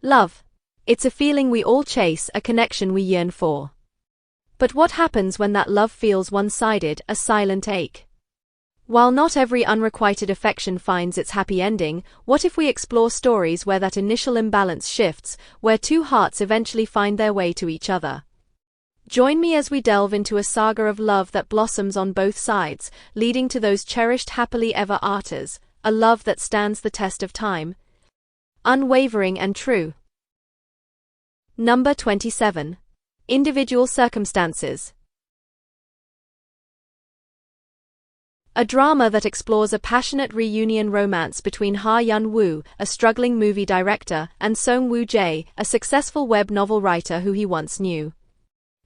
Love. It's a feeling we all chase, a connection we yearn for. But what happens when that love feels one-sided, a silent ache? While not every unrequited affection finds its happy ending, what if we explore stories where that initial imbalance shifts, where two hearts eventually find their way to each other? Join me as we delve into a saga of love that blossoms on both sides, leading to those cherished happily ever afters, a love that stands the test of time. Unwavering and true. Number 27. Individual circumstances. A drama that explores a passionate reunion romance between Ha Yun-woo, a struggling movie director, and Song Woo-jae, a successful web novel writer who he once knew.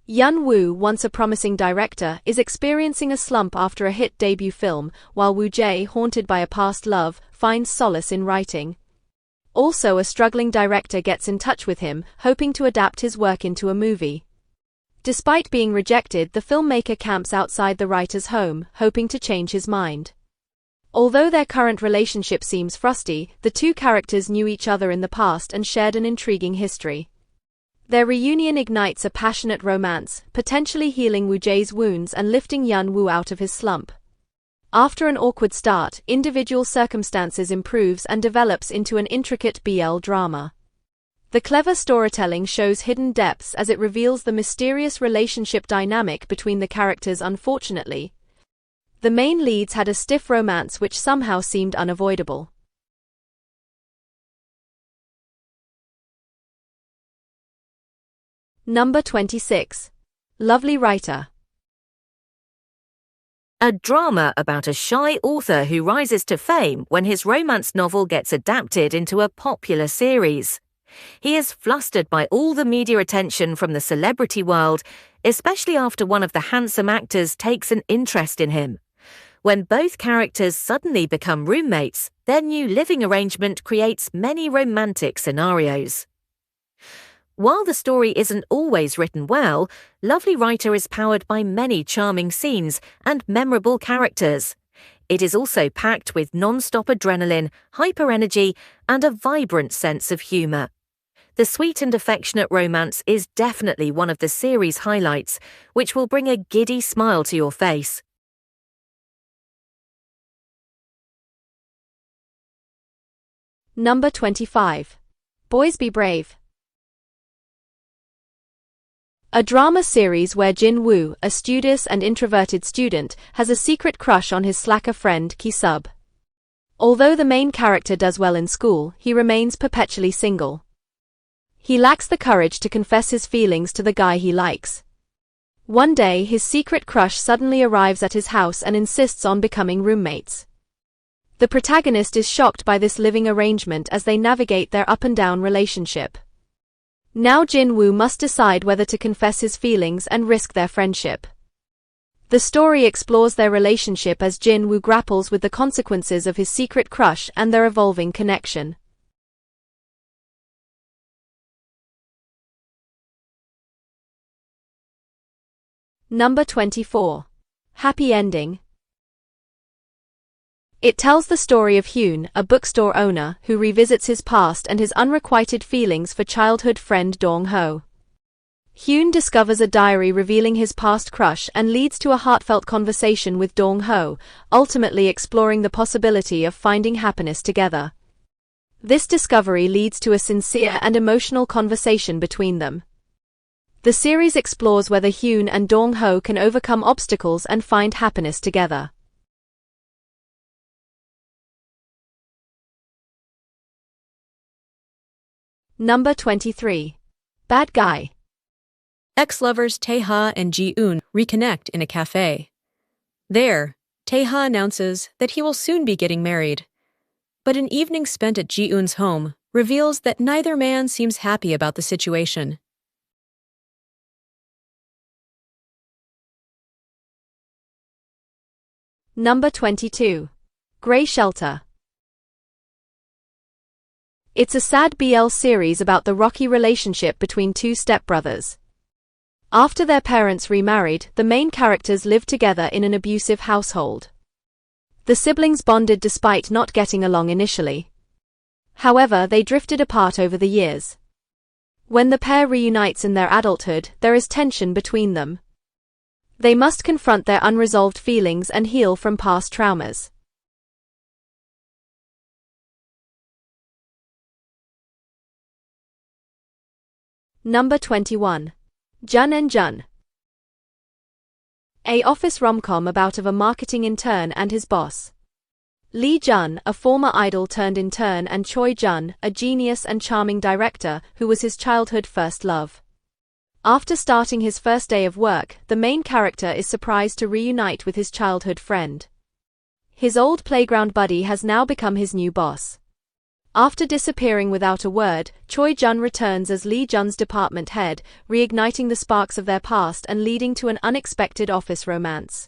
Yun-woo, once a promising director, is experiencing a slump after a hit debut film, while Woo-jae, haunted by a past love, finds solace in writing. Also, a struggling director gets in touch with him, hoping to adapt his work into a movie. Despite being rejected, the filmmaker camps outside the writer's home, hoping to change his mind. Although their current relationship seems frosty, the two characters knew each other in the past and shared an intriguing history. Their reunion ignites a passionate romance, potentially healing Woo-jae's wounds and lifting Yun-woo out of his slump. After an awkward start, Individual Circumstances improves and develops into an intricate BL drama. The clever storytelling shows hidden depths as it reveals the mysterious relationship dynamic between the characters. Unfortunately, the main leads had a stiff romance which somehow seemed unavoidable. Number 26. Lovely Writer. A drama about a shy author who rises to fame when his romance novel gets adapted into a popular series. He is flustered by all the media attention from the celebrity world, especially after one of the handsome actors takes an interest in him. When both characters suddenly become roommates, their new living arrangement creates many romantic scenarios. While the story isn't always written well, Lovely Writer is powered by many charming scenes and memorable characters. It is also packed with non-stop adrenaline, hyper-energy, and a vibrant sense of humor. The sweet and affectionate romance is definitely one of the series' highlights, which will bring a giddy smile to your face. Number 25. Boys Be Brave. A drama series where Jin-woo, a studious and introverted student, has a secret crush on his slacker friend Ki-sub. Although the main character does well in school, he remains perpetually single. He lacks the courage to confess his feelings to the guy he likes. One day, his secret crush suddenly arrives at his house and insists on becoming roommates. The protagonist is shocked by this living arrangement as they navigate their up-and-down relationship. Now Jin-woo must decide whether to confess his feelings and risk their friendship. The story explores their relationship as Jin-woo grapples with the consequences of his secret crush and their evolving connection. Number 24. Happy Ending. It tells the story of Hyun, a bookstore owner, who revisits his past and his unrequited feelings for childhood friend Dong-ho. Hyun discovers a diary revealing his past crush and leads to a heartfelt conversation with Dong-ho, ultimately exploring the possibility of finding happiness together. This discovery leads to a sincere and emotional conversation between them. The series explores whether Hyun and Dong-ho can overcome obstacles and find happiness together. Number 23. Bad Guy. Ex-lovers Tae-ha and Ji-eun reconnect in a cafe. There, Tae-ha announces that he will soon be getting married. But an evening spent at Ji-eun's home reveals that neither man seems happy about the situation. Number 22. Grey Shelter. It's a sad BL series about the rocky relationship between two stepbrothers. After their parents remarried, the main characters lived together in an abusive household. The siblings bonded despite not getting along initially. However, they drifted apart over the years. When the pair reunites in their adulthood, there is tension between them. They must confront their unresolved feelings and heal from past traumas. Number 21. Jun and Jun. A office rom-com about a marketing intern and his boss. Lee Jun, a former idol turned intern, and Choi Jun, a genius and charming director who was his childhood first love. After starting his first day of work, the main character is surprised to reunite with his childhood friend. His old playground buddy has now become his new boss. After disappearing without a word, Choi Jun returns as Lee Jun's department head, reigniting the sparks of their past and leading to an unexpected office romance.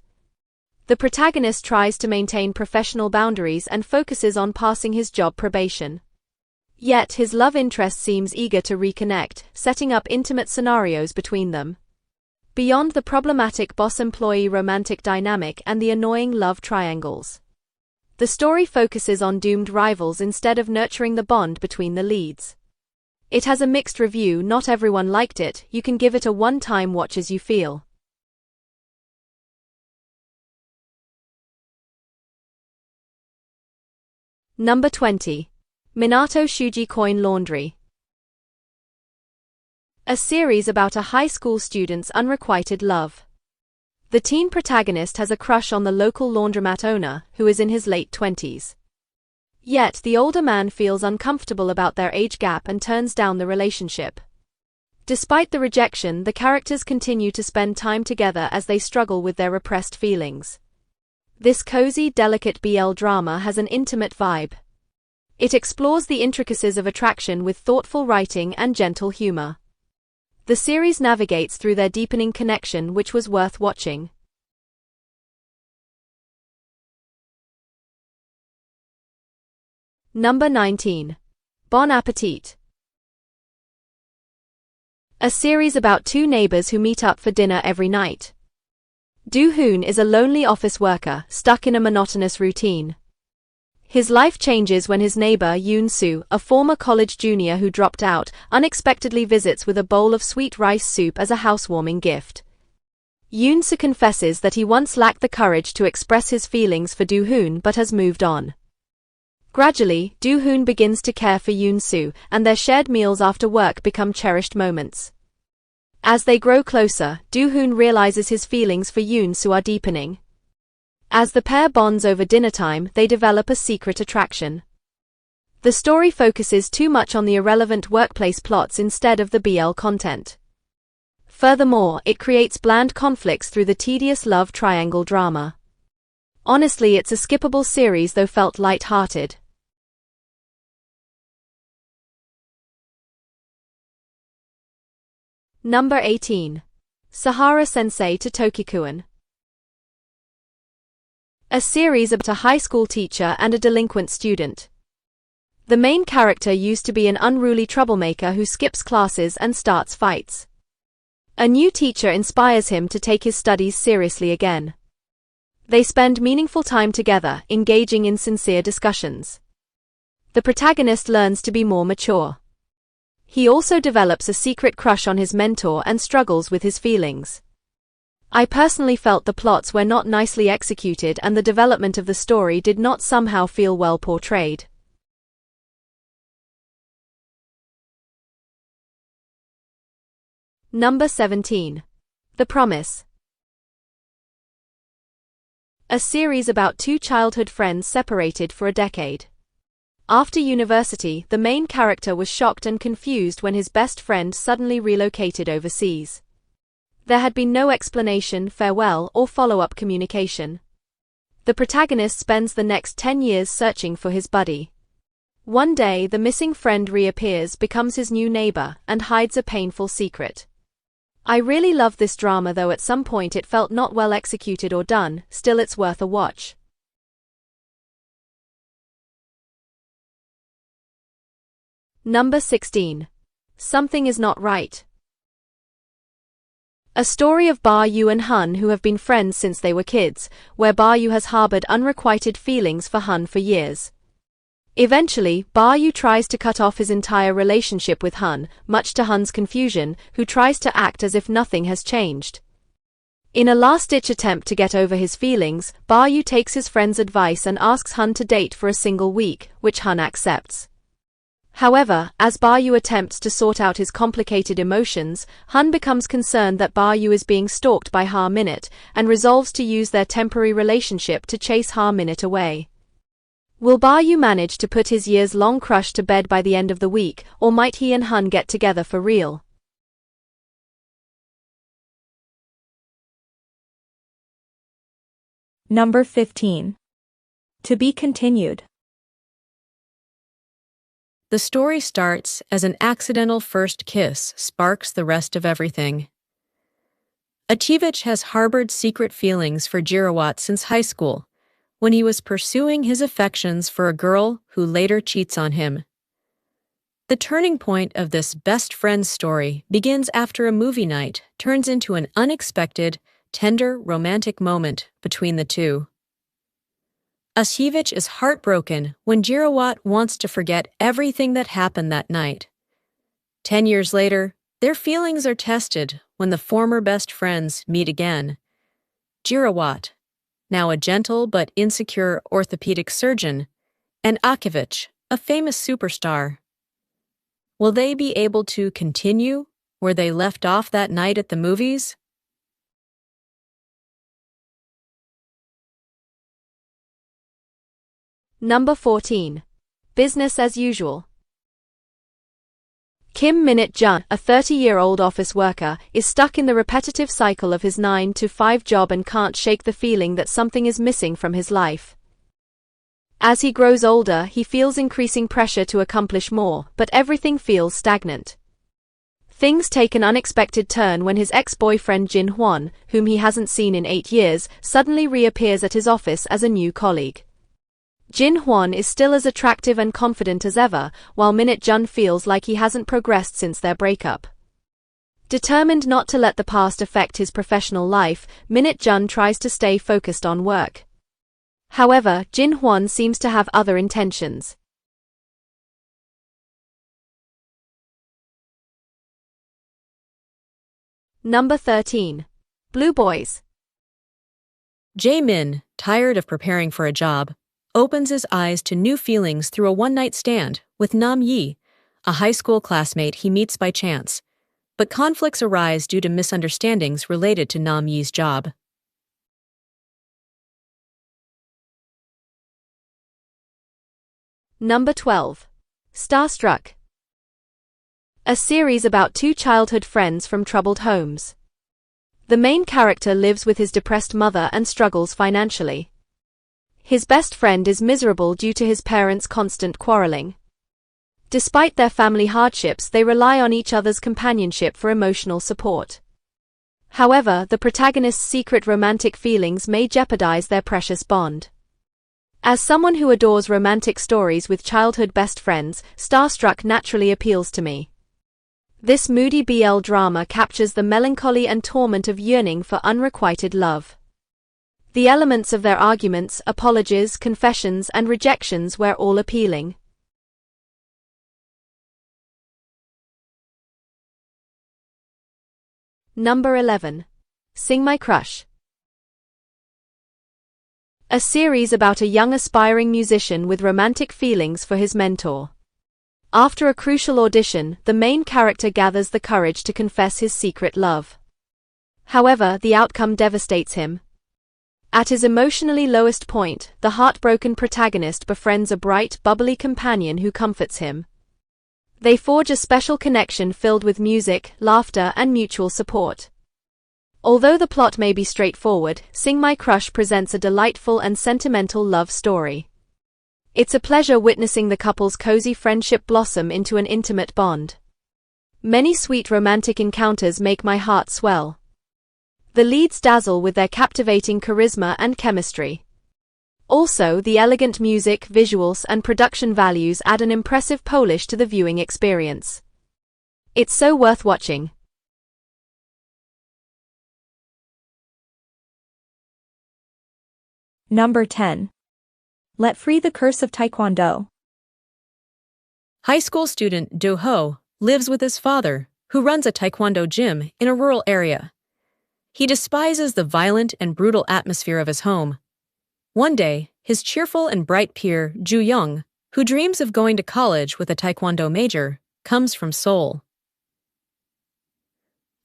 The protagonist tries to maintain professional boundaries and focuses on passing his job probation. Yet his love interest seems eager to reconnect, setting up intimate scenarios between them. Beyond the problematic boss-employee romantic dynamic and the annoying love triangles, the story focuses on doomed rivals instead of nurturing the bond between the leads. It has a mixed review. Not everyone liked it. You can give it a one-time watch as you feel. Number 20. Minato Shuji Coin Laundry. A series about a high school student's unrequited love. The teen protagonist has a crush on the local laundromat owner, who is in his late 20s. Yet the older man feels uncomfortable about their age gap and turns down the relationship. Despite the rejection, the characters continue to spend time together as they struggle with their repressed feelings. This cozy, delicate BL drama has an intimate vibe. It explores the intricacies of attraction with thoughtful writing and gentle humor. The series navigates through their deepening connection, which was worth watching. Number 19. Bonapetit. A series about two neighbors who meet up for dinner every night. Do-hoon is a lonely office worker, stuck in a monotonous routine. His life changes when his neighbor Yoon-soo, a former college junior who dropped out, unexpectedly visits with a bowl of sweet rice soup as a housewarming gift. Yoon-soo confesses that he once lacked the courage to express his feelings for Do-hoon but has moved on. Gradually, Do-hoon begins to care for Yoon-soo, and their shared meals after work become cherished moments. As they grow closer, Do-hoon realizes his feelings for Yoon-soo are deepening. As the pair bonds over dinner time, they develop a secret attraction. The story focuses too much on the irrelevant workplace plots instead of the BL content. Furthermore, it creates bland conflicts through the tedious love triangle drama. Honestly, it's a skippable series, though felt light-hearted. Number 18. Sahara Sensei to Tokuan. A series about a high school teacher and a delinquent student. The main character used to be an unruly troublemaker who skips classes and starts fights. A new teacher inspires him to take his studies seriously again. They spend meaningful time together, engaging in sincere discussions. The protagonist learns to be more mature. He also develops a secret crush on his mentor and struggles with his feelings. I personally felt the plots were not nicely executed and the development of the story did not somehow feel well portrayed. Number 17. The Promise. A series about two childhood friends separated for a decade. After university, the main character was shocked and confused when his best friend suddenly relocated overseas. There had been no explanation, farewell, or follow-up communication. The protagonist spends the next 10 years searching for his buddy. One day, the missing friend reappears, becomes his new neighbor, and hides a painful secret. I really love this drama, though at some point it felt not well executed or done. Still, it's worth a watch. Number 16. Something is Not Right. A story of Ba Yu and Hun, who have been friends since they were kids, where Ba Yu has harbored unrequited feelings for Hun for years. Eventually, Yu tries to cut off his entire relationship with Hun, much to Hun's confusion, who tries to act as if nothing has changed. In a last-ditch attempt to get over his feelings, Yu takes his friend's advice and asks Hun to date for a single week, which Hun accepts. However, as Yu attempts to sort out his complicated emotions, Hun becomes concerned that Yu is being stalked by Minute and resolves to use their temporary relationship to chase Minute away. Will Yu manage to put his years-long crush to bed by the end of the week, or might he and Hun get together for real? Number 15. To be continued. The story starts as an accidental first kiss sparks the rest of everything. Achivich has harbored secret feelings for Jirawat since high school, when he was pursuing his affections for a girl who later cheats on him. The turning point of this best friend's story begins after a movie night turns into an unexpected, tender, romantic moment between the two. Achivich is heartbroken when Jirawat wants to forget everything that happened that night. 10 years later, their feelings are tested when the former best friends meet again. Jirawat, now a gentle but insecure orthopedic surgeon, and Achivich, a famous superstar. Will they be able to continue where they left off that night at the movies? Number 14. Business as usual. Kim Minute-jun, a 30-year-old office worker, is stuck in the repetitive cycle of his 9-to-5 job and can't shake the feeling that something is missing from his life. As he grows older, he feels increasing pressure to accomplish more, but everything feels stagnant. Things take an unexpected turn when his ex-boyfriend Jin Hwan, whom he hasn't seen in 8 years, suddenly reappears at his office as a new colleague. Jin Hwan is still as attractive and confident as ever, while Minute-jun feels like he hasn't progressed since their breakup. Determined not to let the past affect his professional life, Minute-jun tries to stay focused on work. However, Jin Hwan seems to have other intentions. Number 13. Blue Boys. Jae-min, tired of preparing for a job, opens his eyes to new feelings through a one-night stand with Nam Yi, a high school classmate he meets by chance, but conflicts arise due to misunderstandings related to Nam Yi's job. Number 12. Starstruck. A series about two childhood friends from troubled homes. The main character lives with his depressed mother and struggles financially. His best friend is miserable due to his parents' constant quarreling. Despite their family hardships, they rely on each other's companionship for emotional support. However, the protagonist's secret romantic feelings may jeopardize their precious bond. As someone who adores romantic stories with childhood best friends, Starstruck naturally appeals to me. This moody BL drama captures the melancholy and torment of yearning for unrequited love. The elements of their arguments, apologies, confessions, and rejections were all appealing. Number 11. Sing My Crush. A series about a young aspiring musician with romantic feelings for his mentor. After a crucial audition, the main character gathers the courage to confess his secret love. However, the outcome devastates him. At his emotionally lowest point, the heartbroken protagonist befriends a bright, bubbly companion who comforts him. They forge a special connection filled with music, laughter, and mutual support. Although the plot may be straightforward, Sing My Crush presents a delightful and sentimental love story. It's a pleasure witnessing the couple's cozy friendship blossom into an intimate bond. Many sweet romantic encounters make my heart swell. The leads dazzle with their captivating charisma and chemistry. Also, the elegant music, visuals, and production values add an impressive polish to the viewing experience. It's so worth watching. Number 10. Let Free the Curse of Taekwondo. High school student Do Ho lives with his father, who runs a Taekwondo gym in a rural area. He despises the violent and brutal atmosphere of his home. One day, his cheerful and bright peer, Ju Young, who dreams of going to college with a Taekwondo major, comes from Seoul.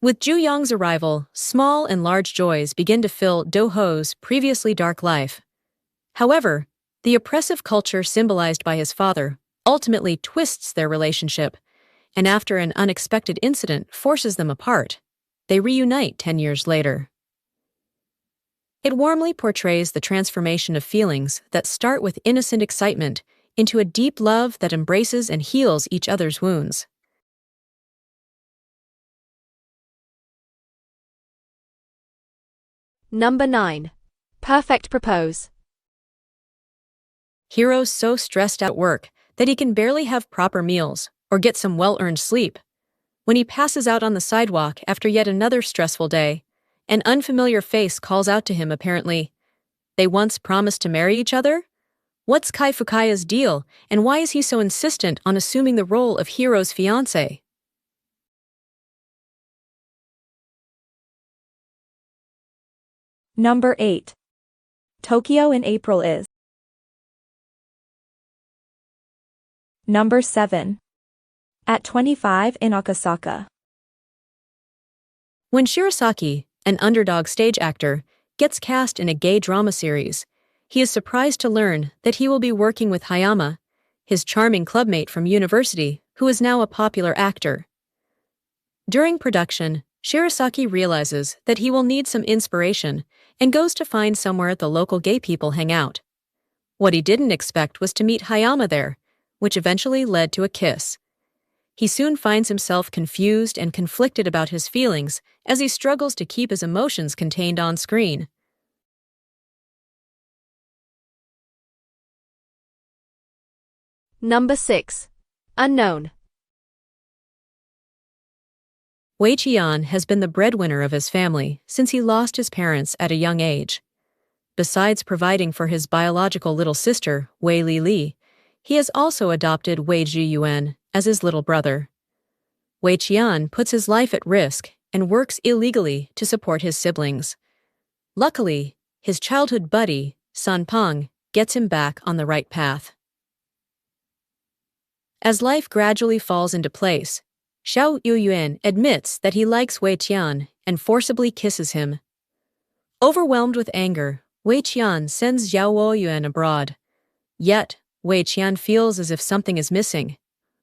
With Ju Young's arrival, small and large joys begin to fill Do Ho's previously dark life. However, the oppressive culture symbolized by his father ultimately twists their relationship, and after an unexpected incident forces them apart. They reunite 10 years later. It warmly portrays the transformation of feelings that start with innocent excitement into a deep love that embraces and heals each other's wounds. Number 9. Perfect Propose. Hero's so stressed out at work that he can barely have proper meals or get some well-earned sleep. When he passes out on the sidewalk after yet another stressful day, an unfamiliar face calls out to him apparently, "They once promised to marry each other? What's Kai Fukaya's deal, and why is he so insistent on assuming the role of Hero's fiancé?" Number 8. Tokyo in April is. Number 7. At 25 in Akasaka. When Shirasaki, an underdog stage actor, gets cast in a gay drama series, he is surprised to learn that he will be working with Hayama, his charming clubmate from university, who is now a popular actor. During production, Shirasaki realizes that he will need some inspiration and goes to find somewhere the local gay people hang out. What he didn't expect was to meet Hayama there, which eventually led to a kiss. He soon finds himself confused and conflicted about his feelings as he struggles to keep his emotions contained on screen. Number 6. Unknown. Wei Qian has been the breadwinner of his family since he lost his parents at a young age. Besides providing for his biological little sister, Wei Li, he has also adopted Wei Jiyuan as his little brother. Wei Qian puts his life at risk and works illegally to support his siblings. Luckily, his childhood buddy, San Peng, gets him back on the right path. As life gradually falls into place, Xiao Yuyuan admits that he likes Wei Qian and forcibly kisses him. Overwhelmed with anger, Wei Qian sends Xiao Yuan abroad. Yet, Wei Qian feels as if something is missing.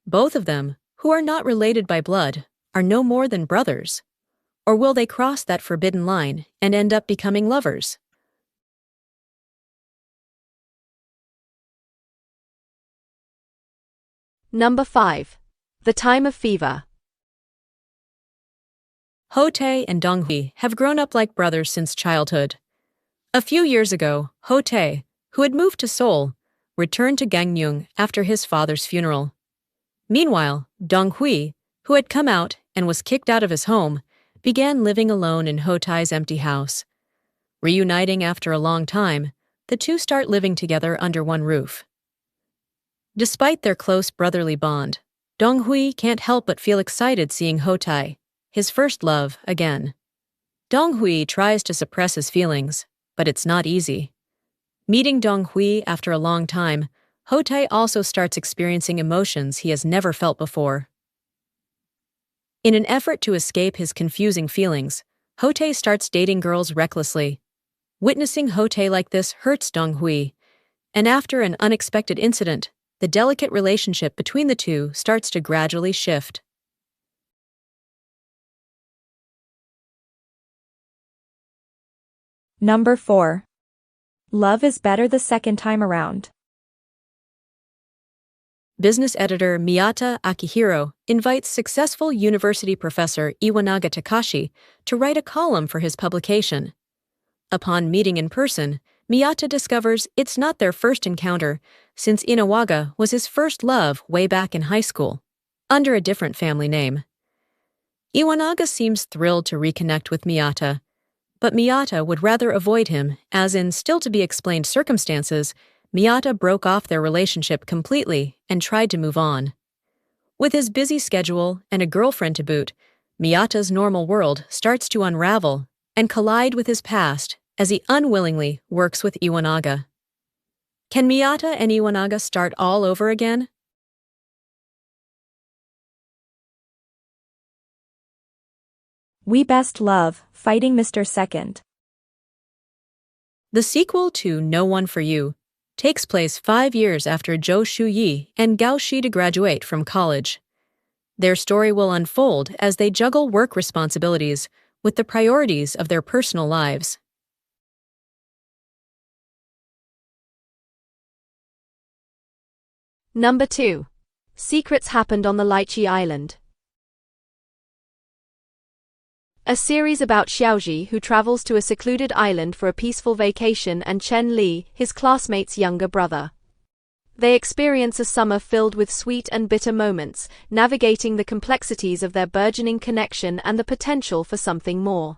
Both of them, who are not related by blood, are no more than brothers. Or will they cross that forbidden line and end up becoming lovers? Number 5. The Time of Fever. Ho Tae and Dong Hui have grown up like brothers since childhood. A few years ago, Ho Tae, who had moved to Seoul, returned to Gangneung after his father's funeral. Meanwhile, Dong Hui, who had come out and was kicked out of his home, began living alone in Ho Tae's empty house. Reuniting after a long time, the two start living together under one roof. Despite their close brotherly bond, Dong Hui can't help but feel excited seeing Ho Tae, his first love, again. Dong Hui tries to suppress his feelings, but it's not easy. Meeting Dong Hui after a long time, Ho Tae also starts experiencing emotions he has never felt before. In an effort to escape his confusing feelings, Ho Tae starts dating girls recklessly. Witnessing Ho Tae like this hurts Dong Hui, and after an unexpected incident, the delicate relationship between the two starts to gradually shift. Number 4. Love is better the second time around. Business editor Miyata Akihiro invites successful university professor Iwanaga Takashi to write a column for his publication. Upon meeting in person, Miyata discovers it's not their first encounter, since Inawaga was his first love way back in high school, under a different family name. Iwanaga seems thrilled to reconnect with Miyata, but Miyata would rather avoid him, as in still-to-be-explained circumstances, Miyata broke off their relationship completely and tried to move on. With his busy schedule and a girlfriend to boot, Miyata's normal world starts to unravel and collide with his past as he unwillingly works with Iwanaga. Can Miyata and Iwanaga start all over again? We Best Love, Fighting Mr. Second. The sequel to No One for You takes place 5 years after Zhou Shuyi and Gao Shi graduate from college. Their story will unfold as they juggle work responsibilities with the priorities of their personal lives. Number 2. Secrets Happened on the Lichi Island. A series about Shuji, who travels to a secluded island for a peaceful vacation, and Chen Li, his classmate's younger brother. They experience a summer filled with sweet and bitter moments, navigating the complexities of their burgeoning connection and the potential for something more.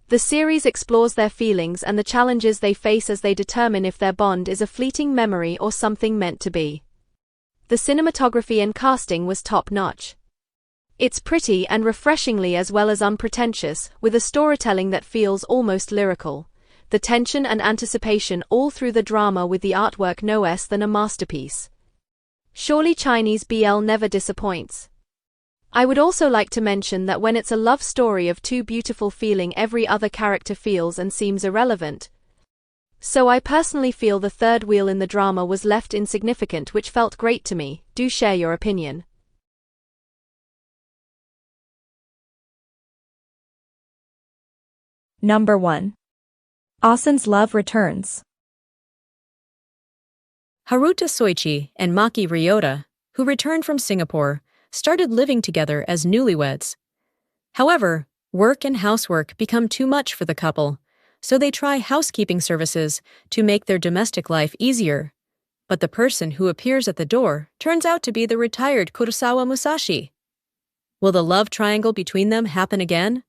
The series explores their feelings and the challenges they face as they determine if their bond is a fleeting memory or something meant to be. The cinematography and casting was top-notch. It's pretty and refreshingly as well as unpretentious, with a storytelling that feels almost lyrical. The tension and anticipation all through the drama, with the artwork no less than a masterpiece. Surely Chinese BL never disappoints. I would also like to mention that when it's a love story of two beautiful feeling, every other character feels and seems irrelevant. So I personally feel the third wheel in the drama was left insignificant, which felt great to me. Do share your opinion. Number 1. Asen's Love Returns. Haruta Soichi and Maki Ryota, who returned from Singapore, started living together as newlyweds. However, work and housework become too much for the couple, so they try housekeeping services to make their domestic life easier. But the person who appears at the door turns out to be the retired Kurosawa Musashi. Will the love triangle between them happen again?